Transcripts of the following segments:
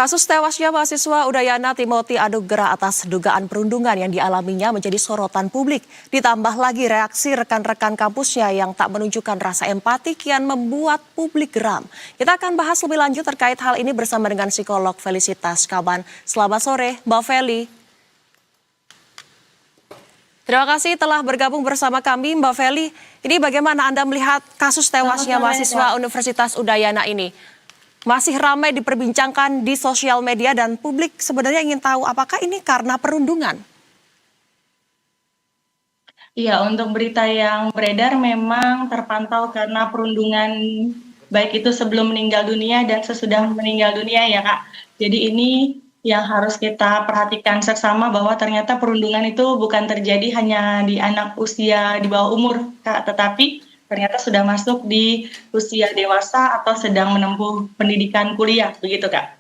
Kasus tewasnya mahasiswa Udayana Timothy Anugrah atas dugaan perundungan yang dialaminya menjadi sorotan publik. Ditambah lagi reaksi rekan-rekan kampusnya yang tak menunjukkan rasa empati kian membuat publik geram. Kita akan bahas lebih lanjut terkait hal ini bersama dengan psikolog Felicitas Kaban. Selamat sore, Mbak Feli. Terima kasih telah bergabung bersama kami, Mbak Feli. Ini bagaimana Anda melihat kasus tewasnya mahasiswa Universitas Udayana ini? Masih ramai diperbincangkan di sosial media dan publik sebenarnya ingin tahu apakah ini karena perundungan? Iya, untuk berita yang beredar memang terpantau karena perundungan, baik itu sebelum meninggal dunia dan sesudah meninggal dunia ya Kak. Jadi ini yang harus kita perhatikan seksama bahwa ternyata perundungan itu bukan terjadi hanya di anak usia di bawah umur Kak, tetapi ternyata sudah masuk di usia dewasa atau sedang menempuh pendidikan kuliah, begitu Kak.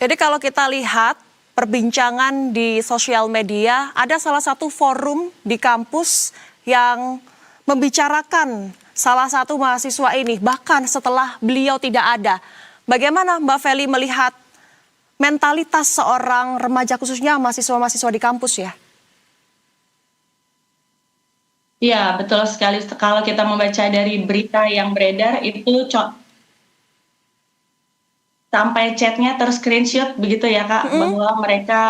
Jadi kalau kita lihat perbincangan di sosial media, ada salah satu forum di kampus yang membicarakan salah satu mahasiswa ini, bahkan setelah beliau tidak ada. Bagaimana Mbak Feli melihat mentalitas seorang remaja khususnya mahasiswa-mahasiswa di kampus ya? Iya, betul sekali. Kalau kita membaca dari berita yang beredar itu sampai chatnya ter-screenshot begitu ya Kak, bahwa mereka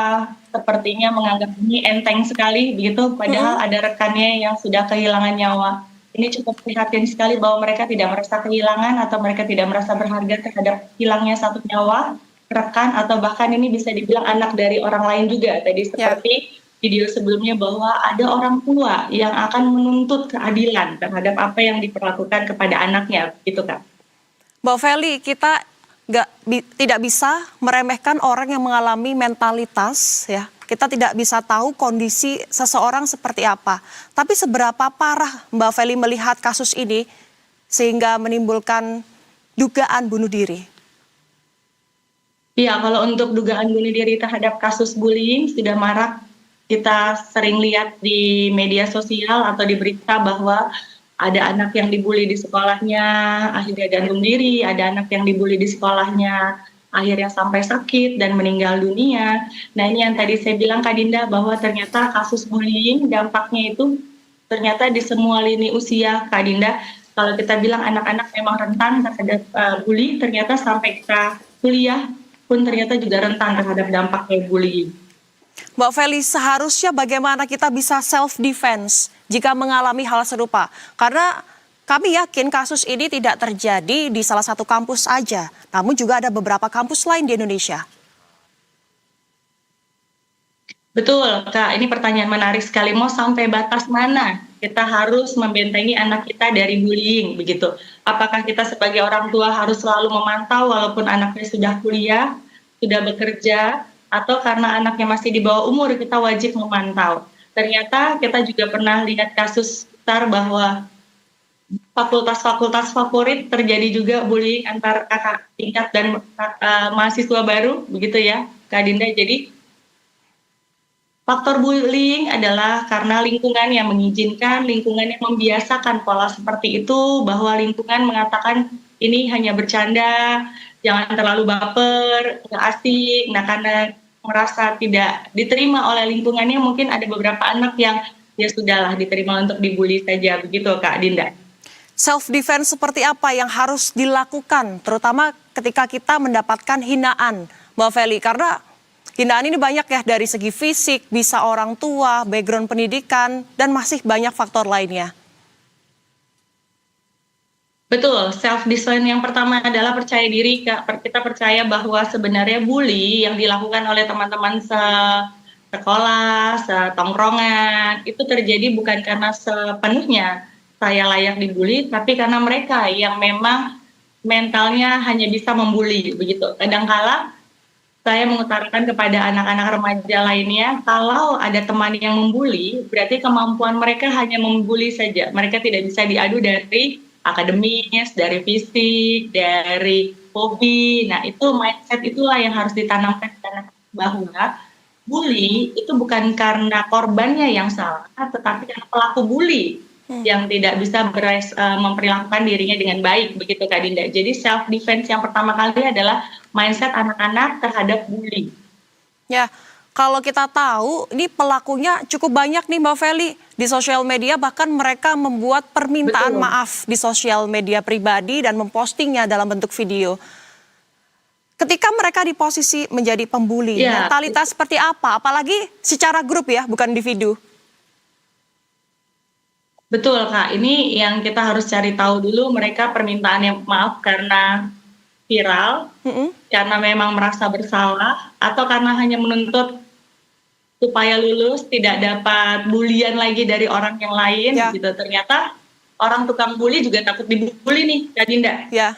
sepertinya menganggap ini enteng sekali begitu, padahal ada rekannya yang sudah kehilangan nyawa. Ini cukup prihatin sekali bahwa mereka tidak merasa kehilangan atau mereka tidak merasa berharga terhadap hilangnya satu nyawa rekan, atau bahkan ini bisa dibilang anak dari orang lain juga. Tadi seperti video sebelumnya bahwa ada orang tua yang akan menuntut keadilan terhadap apa yang diperlakukan kepada anaknya, gitu Kak. Mbak Feli, kita tidak bisa meremehkan orang yang mengalami mentalitas ya. Kita tidak bisa tahu kondisi seseorang seperti apa. Tapi seberapa parah Mbak Feli melihat kasus ini sehingga menimbulkan dugaan bunuh diri? Iya, kalau untuk dugaan bunuh diri terhadap kasus bullying sudah marak. Kita sering lihat di media sosial atau di berita bahwa ada anak yang dibully di sekolahnya akhirnya gantung diri, ada anak yang dibully di sekolahnya akhirnya sampai sakit dan meninggal dunia. Nah ini yang tadi saya bilang Kak Dinda, bahwa ternyata kasus bullying dampaknya itu ternyata di semua lini usia Kak Dinda. Kalau kita bilang anak-anak memang rentan terhadap bully, ternyata sampai kita kuliah pun ternyata juga rentan terhadap dampaknya bullying. Mbak Feli, seharusnya bagaimana kita bisa self-defense jika mengalami hal serupa? Karena kami yakin kasus ini tidak terjadi di salah satu kampus saja, namun juga ada beberapa kampus lain di Indonesia. Betul, Kak. Ini pertanyaan menarik sekali. Mau sampai batas mana kita harus membentengi anak kita dari bullying, begitu? Apakah kita sebagai orang tua harus selalu memantau walaupun anaknya sudah kuliah, sudah bekerja, atau karena anaknya masih di bawah umur kita wajib memantau? Ternyata kita juga pernah lihat kasus besar bahwa fakultas-fakultas favorit terjadi juga bullying antar kakak tingkat dan mahasiswa baru, begitu ya Kak Dinda. Jadi faktor bullying adalah karena lingkungan yang mengizinkan, lingkungan yang membiasakan pola seperti itu, bahwa lingkungan mengatakan ini hanya bercanda, jangan terlalu baper, nggak asik. Nah karena merasa tidak diterima oleh lingkungannya, mungkin ada beberapa anak yang ya sudahlah diterima untuk dibully saja, begitu Kak Dinda. Self-defense seperti apa yang harus dilakukan, terutama ketika kita mendapatkan hinaan, Mbak Feli? Karena hinaan ini banyak ya, dari segi fisik, bisa orang tua, background pendidikan, dan masih banyak faktor lainnya. Betul, self-defense yang pertama adalah percaya diri, Kak. Kita percaya bahwa sebenarnya bully yang dilakukan oleh teman-teman sekolah, setongkrongan, itu terjadi bukan karena sepenuhnya saya layak dibully, tapi karena mereka yang memang mentalnya hanya bisa membuli, begitu. Kadangkala saya mengutarakan kepada anak-anak remaja lainnya, kalau ada teman yang membuli, berarti kemampuan mereka hanya membuli saja. Mereka tidak bisa diadu dari akademis, dari fisik, dari hobi. Nah, itu mindset itulah yang harus ditanamkan bahwa bully itu bukan karena korbannya yang salah, tetapi karena pelaku bully yang tidak bisa memperlakukan dirinya dengan baik, begitu Kak Dinda. Jadi self defense yang pertama kali adalah mindset anak-anak terhadap bully. Ya, kalau kita tahu ini pelakunya cukup banyak nih Mbak Feli di sosial media, bahkan mereka membuat permintaan Betul. maaf di sosial media pribadi dan mempostingnya dalam bentuk video. Ketika mereka di posisi menjadi pembuli, Ya, mentalitas seperti apa? Apalagi secara grup ya, bukan individu. betul Kak. Ini yang kita harus cari tahu dulu, mereka permintaannya maaf karena viral, Mm-mm. karena memang merasa bersalah, atau karena hanya menuntut supaya lulus, tidak dapat bulian lagi dari orang yang lain, Ya. gitu. Ternyata orang tukang bully juga takut dibully nih, Kak Dinda. Ya,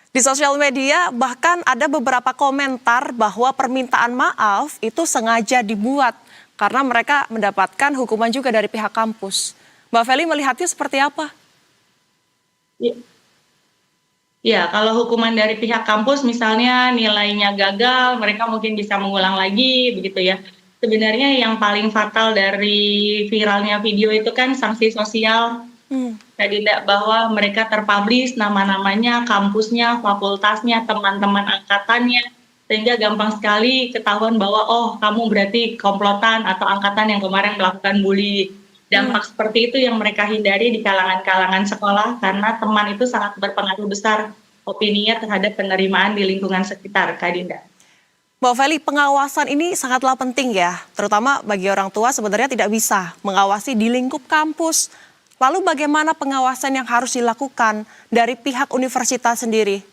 di sosial media bahkan ada beberapa komentar bahwa permintaan maaf itu sengaja dibuat karena mereka mendapatkan hukuman juga dari pihak kampus. Mbak Feli melihatnya seperti apa? Ya, ya, kalau hukuman dari pihak kampus misalnya nilainya gagal, mereka mungkin bisa mengulang lagi, begitu ya. Sebenarnya yang paling fatal dari viralnya video itu kan sanksi sosial, Kak Dinda, bahwa mereka terpublish nama-namanya, kampusnya, fakultasnya, teman-teman angkatannya, sehingga gampang sekali ketahuan bahwa oh kamu berarti komplotan atau angkatan yang kemarin melakukan bully. Dampak seperti itu yang mereka hindari di kalangan-kalangan sekolah karena teman itu sangat berpengaruh besar opininya terhadap penerimaan di lingkungan sekitar, Kak Dinda. Mbak Feli, pengawasan ini sangatlah penting ya, terutama bagi orang tua sebenarnya tidak bisa mengawasi di lingkup kampus. Lalu bagaimana pengawasan yang harus dilakukan dari pihak universitas sendiri?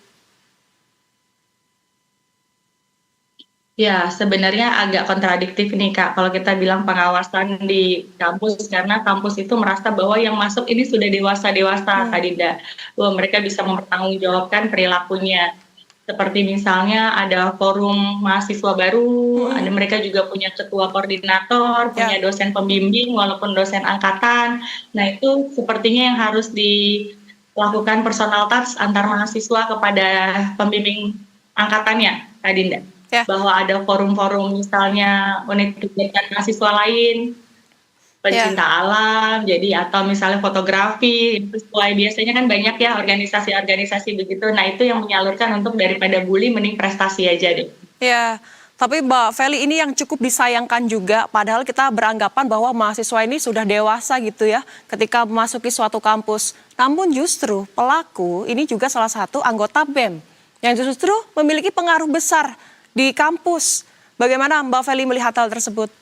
Ya, sebenarnya agak kontradiktif nih Kak, kalau kita bilang pengawasan di kampus, karena kampus itu merasa bahwa yang masuk ini sudah dewasa-dewasa, Kak Dinda. Bahwa mereka bisa mempertanggungjawabkan perilakunya. Seperti misalnya ada forum mahasiswa baru, ada mereka juga punya ketua koordinator, punya dosen pembimbing, walaupun dosen angkatan. Nah itu sepertinya yang harus dilakukan personal touch antar mahasiswa kepada pembimbing angkatannya, Kak Dinda. Ya. Bahwa ada forum-forum misalnya unit kegiatan mahasiswa lain, pencinta alam, jadi atau misalnya fotografi, itu sesuai biasanya kan banyak ya organisasi-organisasi begitu. Nah itu yang menyalurkan untuk daripada bully mending prestasi aja deh. Ya, tapi Mbak Feli ini yang cukup disayangkan juga, padahal kita beranggapan bahwa mahasiswa ini sudah dewasa gitu ya ketika memasuki suatu kampus. Namun justru pelaku ini juga salah satu anggota BEM yang justru memiliki pengaruh besar di kampus. Bagaimana Mbak Feli melihat hal tersebut?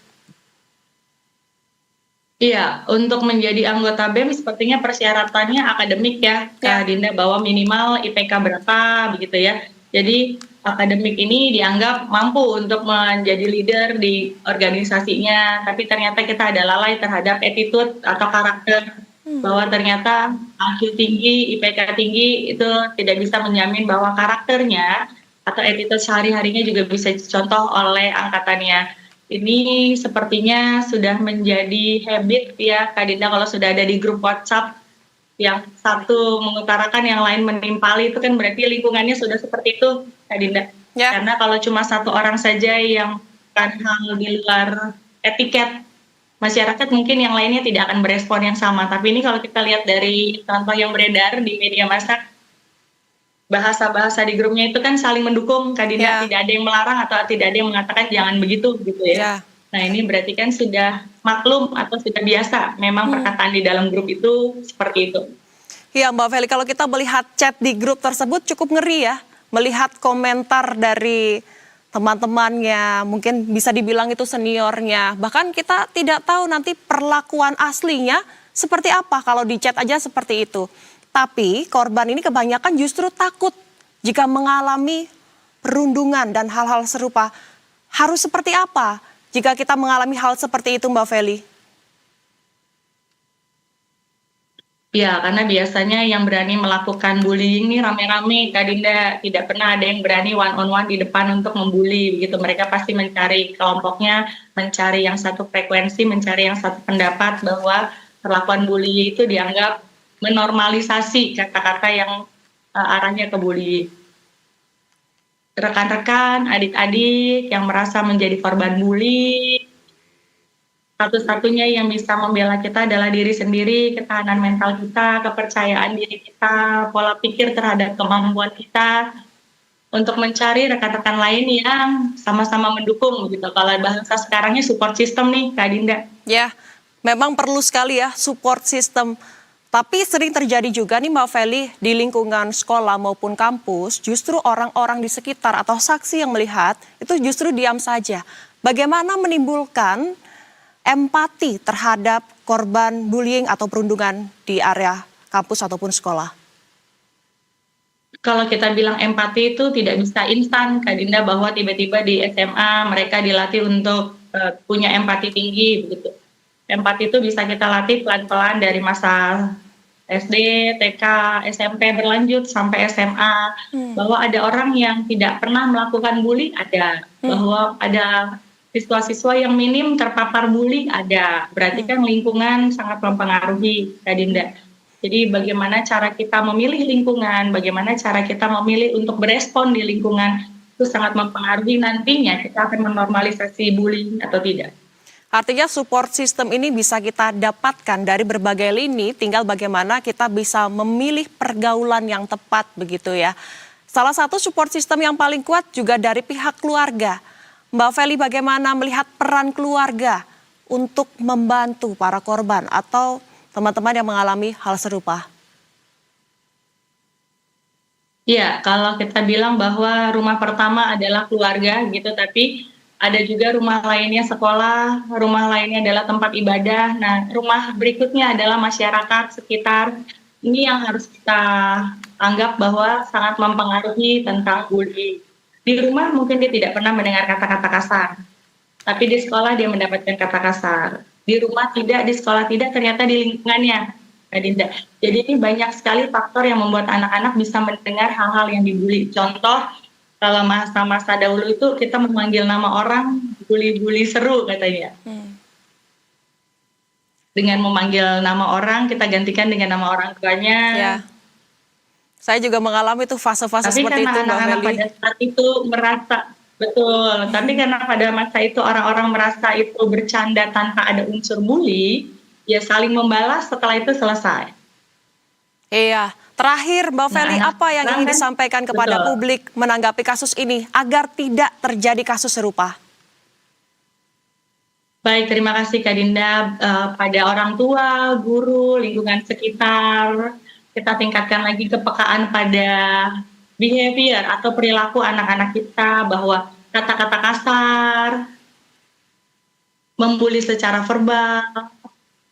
Iya, untuk menjadi anggota BEM sepertinya persyaratannya akademik ya, Kak Dinda, bahwa minimal IPK berapa begitu ya. Jadi akademik ini dianggap mampu untuk menjadi leader di organisasinya, tapi ternyata kita ada lalai terhadap attitude atau karakter, bahwa ternyata IQ tinggi, IPK tinggi itu tidak bisa menjamin bahwa karakternya atau attitude sehari-harinya juga bisa dicontoh oleh angkatannya. Ini sepertinya sudah menjadi habit ya Kak Dinda, kalau sudah ada di grup WhatsApp yang satu mengutarakan yang lain menimpali, itu kan berarti lingkungannya sudah seperti itu Kak Dinda. Ya. Karena kalau cuma satu orang saja yang melakukan hal di luar etiket, masyarakat mungkin yang lainnya tidak akan berespon yang sama. Tapi ini kalau kita lihat dari contoh yang beredar di media massa, bahasa-bahasa di grupnya itu kan saling mendukung, Kak Dinda, tidak ada yang melarang atau tidak ada yang mengatakan jangan begitu gitu ya. Nah ini berarti kan sudah maklum atau sudah biasa memang perkataan di dalam grup itu seperti itu. Iya Mbak Feli, kalau kita melihat chat di grup tersebut cukup ngeri ya, melihat komentar dari teman-temannya, mungkin bisa dibilang itu seniornya, bahkan kita tidak tahu nanti perlakuan aslinya seperti apa kalau di chat aja seperti itu. Tapi korban ini kebanyakan justru takut jika mengalami perundungan dan hal-hal serupa. Harus seperti apa jika kita mengalami hal seperti itu Mbak Feli? Ya, karena biasanya yang berani melakukan bullying ini rame-rame, Kak Dinda. Tidak pernah ada yang berani one on one di depan untuk membuli begitu. Mereka pasti mencari kelompoknya, mencari yang satu frekuensi, mencari yang satu pendapat bahwa perlakuan bully itu dianggap menormalisasi kata-kata yang arahnya ke bully. Rekan-rekan, adik-adik yang merasa menjadi korban bully, satu-satunya yang bisa membela kita adalah diri sendiri, ketahanan mental kita, kepercayaan diri kita, pola pikir terhadap kemampuan kita. untuk mencari rekan-rekan lain yang sama-sama mendukung gitu. Kalau bahasa sekarangnya support system nih, Kak Dinda. Ya, memang perlu sekali ya support system. Tapi sering terjadi juga nih Mbak Feli, di lingkungan sekolah maupun kampus, justru orang-orang di sekitar atau saksi yang melihat itu justru diam saja. Bagaimana menimbulkan empati terhadap korban bullying atau perundungan di area kampus ataupun sekolah? Kalau kita bilang empati itu tidak bisa instan, Kak Dinda, bahwa tiba-tiba di SMA mereka dilatih untuk punya empati tinggi begitu. Empati itu bisa kita latih pelan-pelan dari masa SD, TK, SMP berlanjut sampai SMA, bahwa ada orang yang tidak pernah melakukan bully ada, bahwa ada siswa-siswa yang minim terpapar bully ada. Berarti kan lingkungan sangat mempengaruhi, Kak Dinda. Jadi bagaimana cara kita memilih lingkungan, bagaimana cara kita memilih untuk berespon di lingkungan, itu sangat mempengaruhi nantinya kita akan menormalisasi bullying atau tidak. Artinya support system ini bisa kita dapatkan dari berbagai lini, tinggal bagaimana kita bisa memilih pergaulan yang tepat begitu ya. Salah satu support system yang paling kuat juga dari pihak keluarga. Mbak Feli, bagaimana melihat peran keluarga untuk membantu para korban atau teman-teman yang mengalami hal serupa? Ya, kalau kita bilang bahwa rumah pertama adalah keluarga gitu, tapi ada juga rumah lainnya sekolah, rumah lainnya adalah tempat ibadah. Nah, rumah berikutnya adalah masyarakat sekitar. Ini yang harus kita anggap bahwa sangat mempengaruhi tentang bullying. Di rumah mungkin dia tidak pernah mendengar kata-kata kasar, tapi di sekolah dia mendapatkan kata kasar. Di rumah tidak, di sekolah tidak, ternyata di lingkungannya, Kak Dinda. Jadi ini banyak sekali faktor yang membuat anak-anak bisa mendengar hal-hal yang dibully. Contoh, kalau masa-masa dahulu itu kita memanggil nama orang bully-bully seru katanya. Dengan memanggil nama orang, kita gantikan dengan nama orang tuanya. Ya, saya juga mengalami tuh fase-fase Tapi seperti karena itu Mbak anak-anak Feli. pada saat itu merasa, betul, tapi karena pada masa itu orang-orang merasa itu bercanda tanpa ada unsur bully, ya saling membalas setelah itu selesai. Iya, terakhir Mbak Feli, anak apa yang ingin kan, disampaikan kepada betul. publik menanggapi kasus ini agar tidak terjadi kasus serupa? Baik, terima kasih Kak Dinda. Pada orang tua, guru, lingkungan sekitar, kita tingkatkan lagi kepekaan pada behavior atau perilaku anak-anak kita, bahwa kata-kata kasar, membuli secara verbal,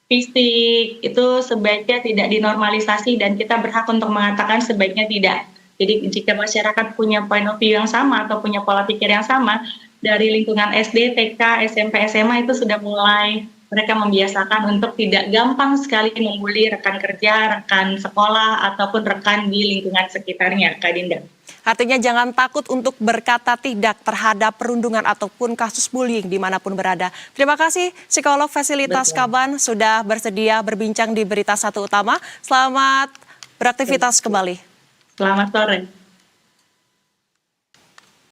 fisik, itu sebaiknya tidak dinormalisasi dan kita berhak untuk mengatakan sebaiknya tidak. Jadi jika masyarakat punya point of view yang sama atau punya pola pikir yang sama, dari lingkungan SD, TK, SMP, SMA itu sudah mulai mereka membiasakan untuk tidak gampang sekali membuli rekan kerja, rekan sekolah, ataupun rekan di lingkungan sekitarnya, Kak Dinda. Artinya jangan takut untuk berkata tidak terhadap perundungan ataupun kasus bullying dimanapun berada. Terima kasih psikolog Fasilitas Betul. Kaban sudah bersedia berbincang di Berita Satu Utama. Selamat beraktivitas kembali. Selamat sore.